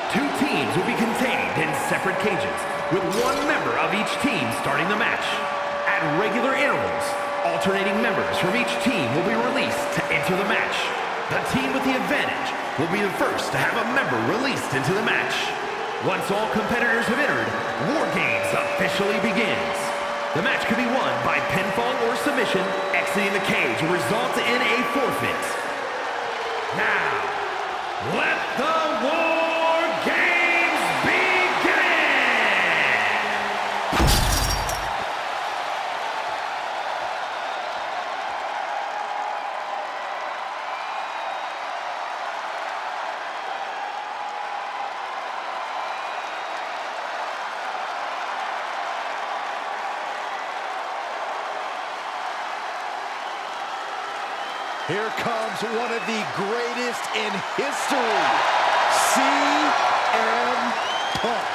Two teams will be contained in separate cages, with one member of each team starting the match. At regular intervals, alternating members from each team will be released to enter the match. The team with the advantage will be the first to have a member released into the match. Once all competitors have entered, WarGames officially begins. The match can be won by pinfall or submission. Exiting the cage will result in a forfeit. Now, let the WarGames begin! Here comes one of the greatest in history, CM Punk.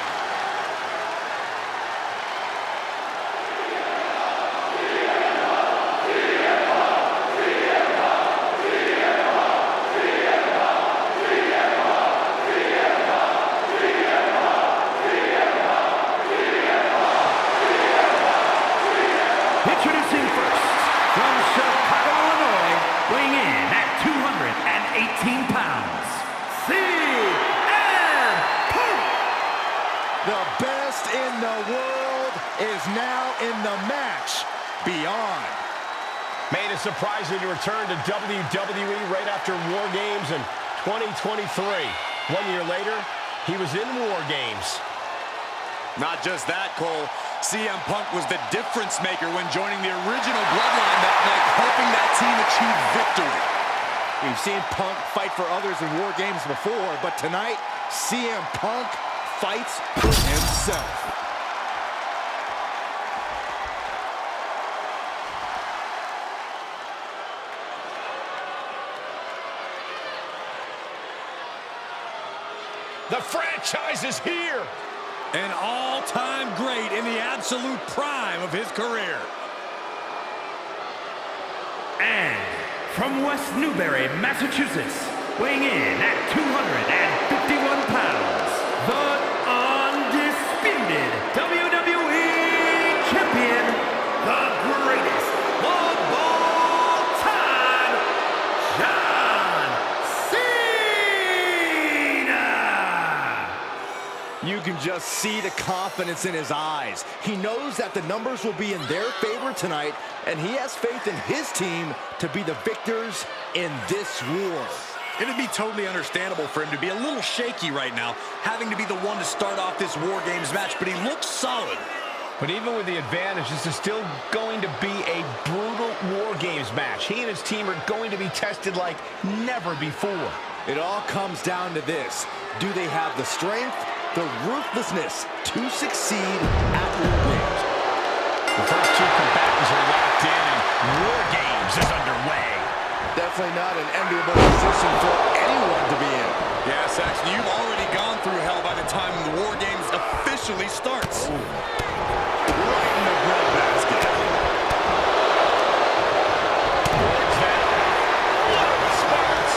Introducing first, from Chicago, Illinois, weighing in at 218 pounds, CM Punk! The best in the world is now in the match beyond. Made a surprising return to WWE right after WarGames in 2023. 1 year later, he was in WarGames. Not just that, Cole. CM Punk was the difference maker when joining the original bloodline that night, helping that team achieve victory. We've seen Punk fight for others in WarGames before, but tonight, CM Punk fights for himself. The franchise is here. An all-time great in the absolute prime of his career. And from West Newbury, Massachusetts, weighing in at 251 pounds, the undisputed WWE Champion, the greatest of all time, John Cena! You can just see the confidence in his eyes. He knows that the numbers will be in their favor tonight, and he has faith in his team to be the victors in this war. It'd be totally understandable for him to be a little shaky right now, having to be the one to start off this WarGames match, but he looks solid. But even with the advantage, this is still going to be a brutal WarGames match. He and his team are going to be tested like never before. It all comes down to this. Do they have the strength, the ruthlessness to succeed at WarGames? The first two combatants are locked in, and WarGames is underway. Definitely not an enviable position for anyone to be in. Yeah, Saxon, you've already gone through hell by the time the WarGames officially starts. Ooh. Right in the breadbasket. Towards that. What a response.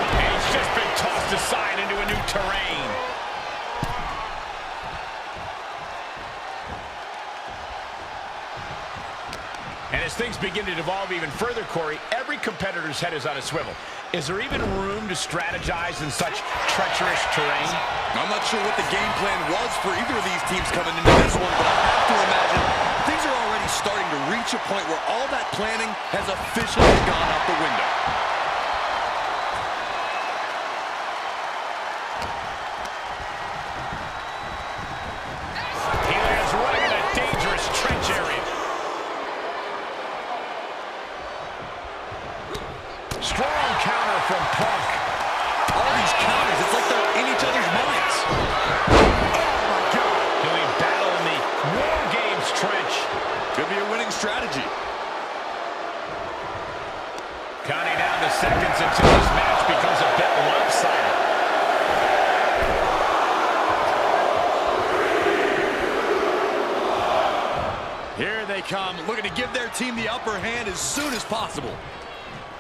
And he's just been tossed aside into a new terrain. And as things begin to devolve even further, Corey, every competitor's head is on a swivel. Is there even room to strategize in such treacherous terrain? I'm not sure what the game plan was for either of these teams coming into this one, but I have to imagine things are already starting to reach a point where all that planning has officially gone out the window. He lands right in a dangerous trench area. Strong counter from Punk. All these counters, it's like they're in each other's minds. Oh, my God. Doing battle in the WarGames trench. Could be a winning strategy. Counting down the seconds until this match becomes a bit lopsided. Here they come, looking to give their team the upper hand as soon as possible.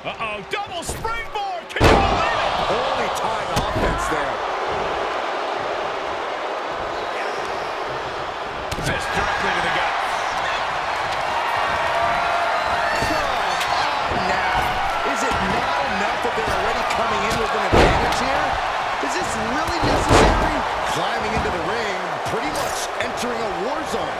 Uh-oh, double springboard! Can you believe it? Holy time offense there. Fist directly to the gut. Come on now. Is it not enough that they're already coming in with an advantage here? Is this really necessary? Climbing into the ring, pretty much entering a war zone.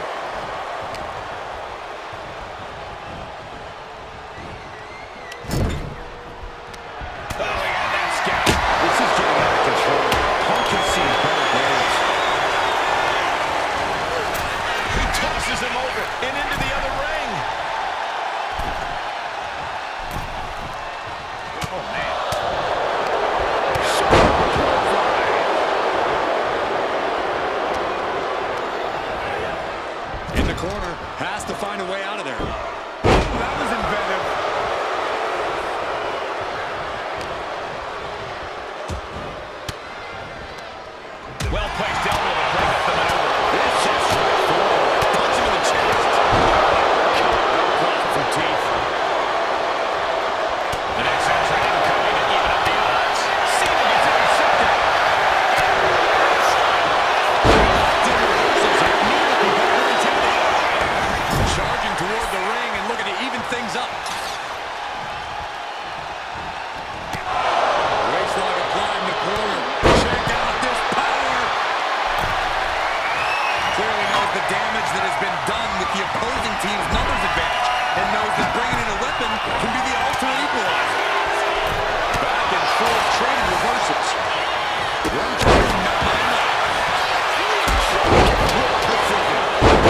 Him over and into the other ring. Oh, man. In the corner, has to find a way out of there. That was inventive. Well placed elbow to break up the maneuver. This is straightforward. Punch him in the chest. For teeth. The next entry incoming to even up the odds. Cena gets intercepted. Charging toward the ring and looking to even things up. Waistlock applied in the corner. Check out this power. Clearly knows the damage that has been done with the opposing team's numbers advantage, and knows that bringing in a weapon can be the ultimate equalizer. Back and forth trading reversals. One, two, nine.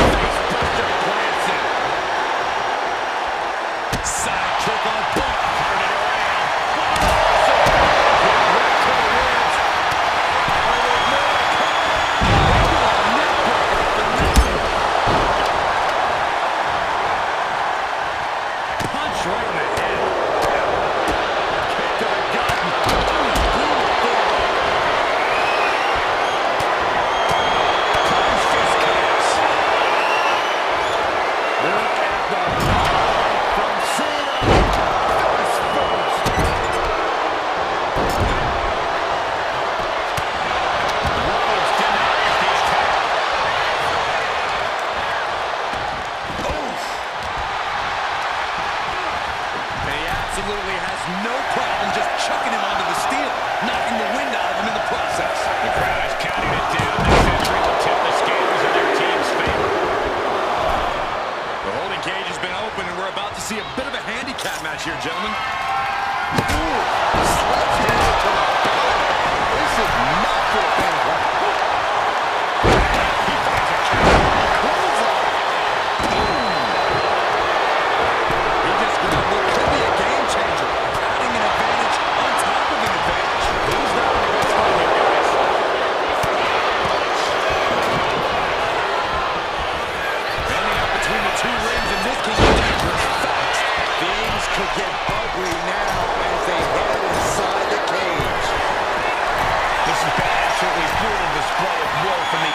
Facebuster plants it. Side kick on point. Turn it around. Right to the ribs. Oh, there's more to come. Punch right in the head. Kick to the gut. Punch fist kicks. Look at the power from Cena. Face first. Rhodes denies the attack. Oof. And he absolutely has no problem just chucking him onto the steel, knocking the wind out of him in the process. The crowd is counting it down. This entry will tip the scales in their team's favor. The holding cage has been open, and we're about to see a bit of a handicap match here, gentlemen. Sledgehammer to the body. This is not for the pinfall. He finds a counter. Clothesline. He just grabbed what could be a game changer, adding an advantage on top of an advantage. Who's not on the best hold here, guys? Ending up between the two rings, and this can be dangerous fast. Things could get ugly now as they head inside the cage. This has been an absolutely brutal display of will from the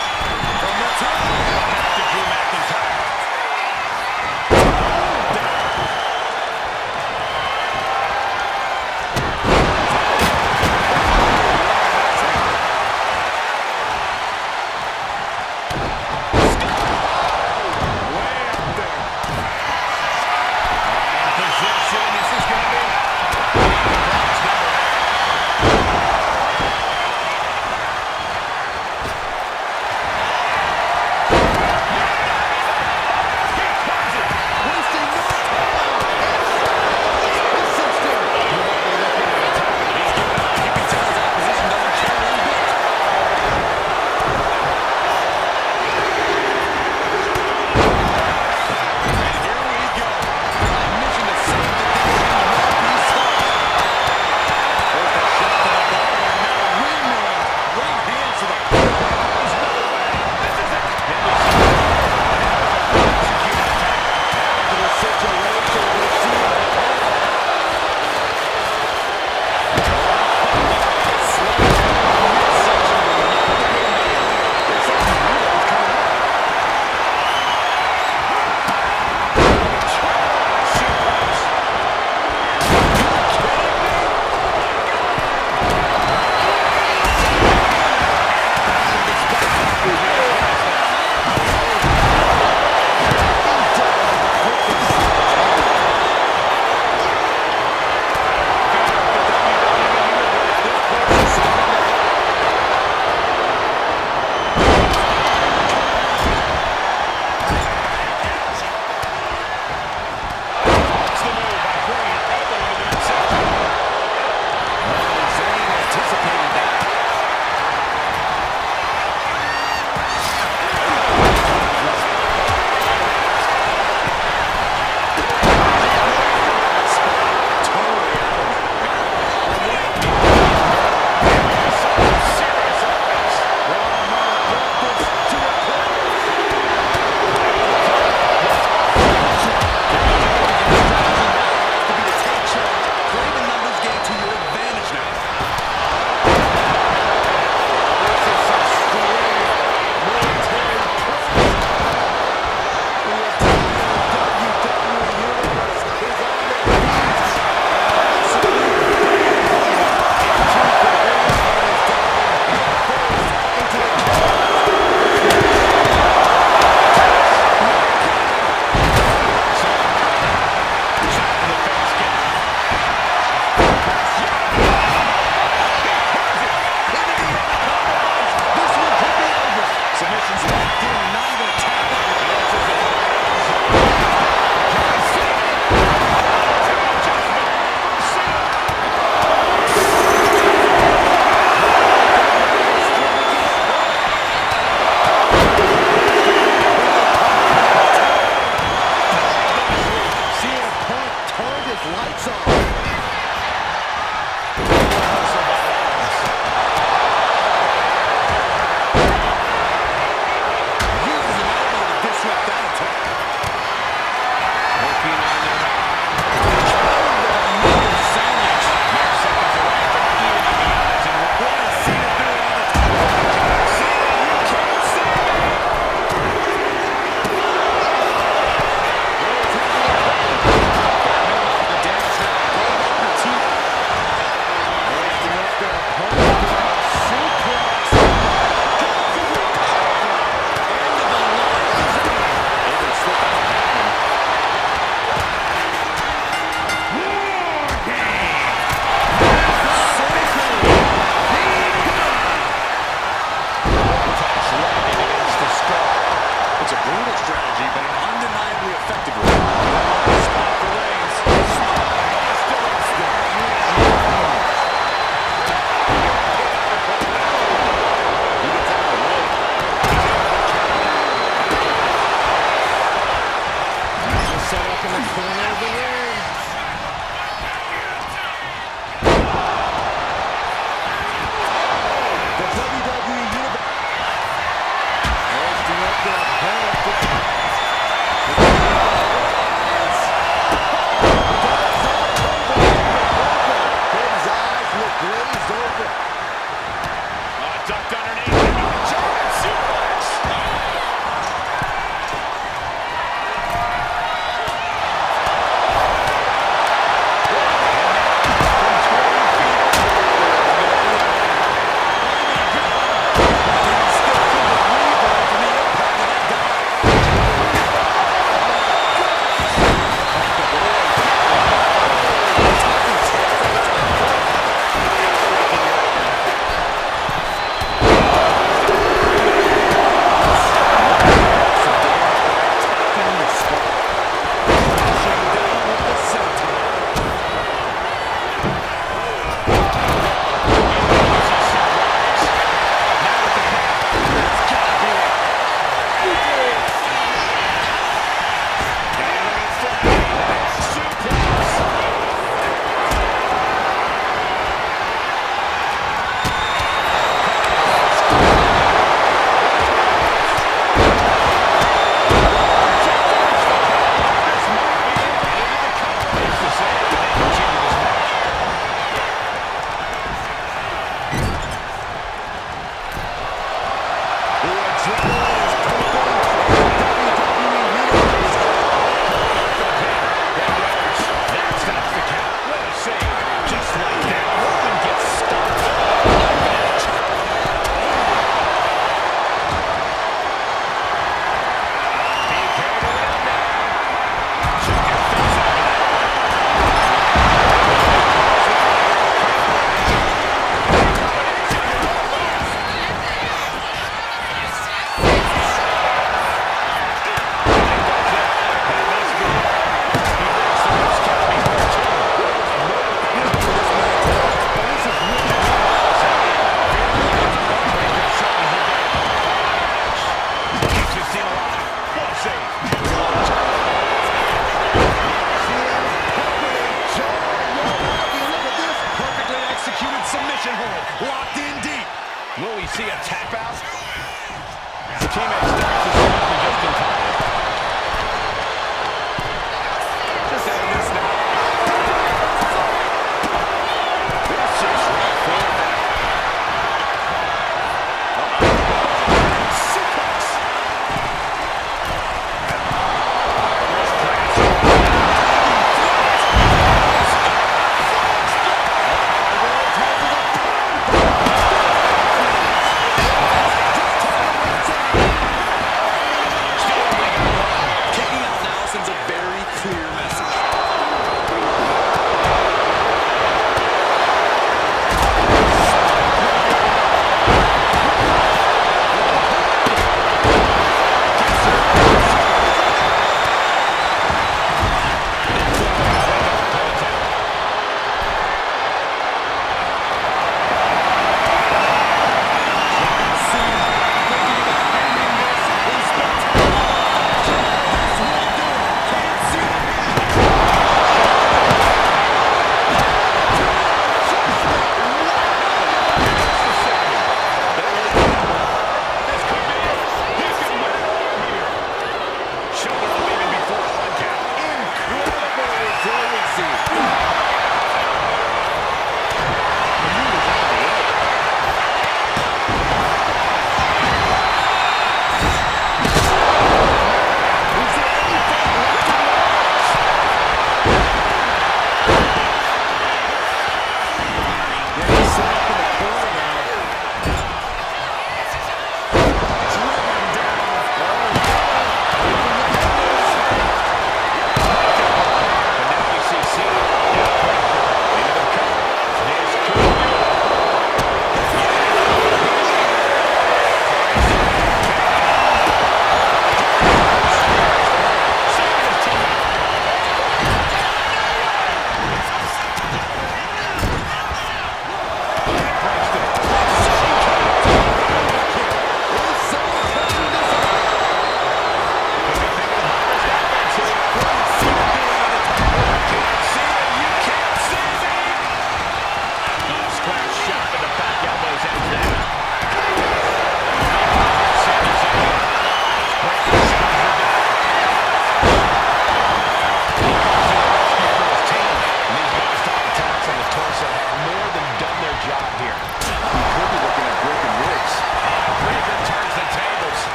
top. Back to Drew McIntyre. Way up there. In position. This is going to be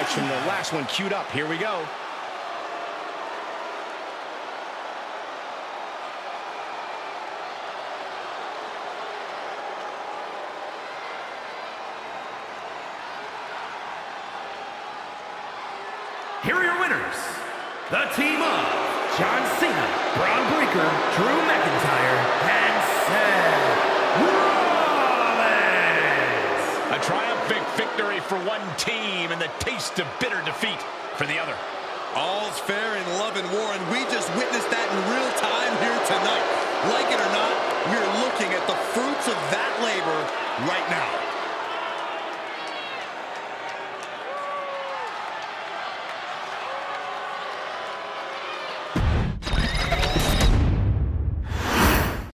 highlights from the last one queued up. Here we go. Here are your winners, the team of John Cena, Braun Breaker, Drew McIntyre, and Seth Rollins. A triumphant victory for one team and the taste of bitter defeat for the other. All's fair in love and war, and we just witnessed that in real time here tonight. Like it or not, we're looking at the fruits of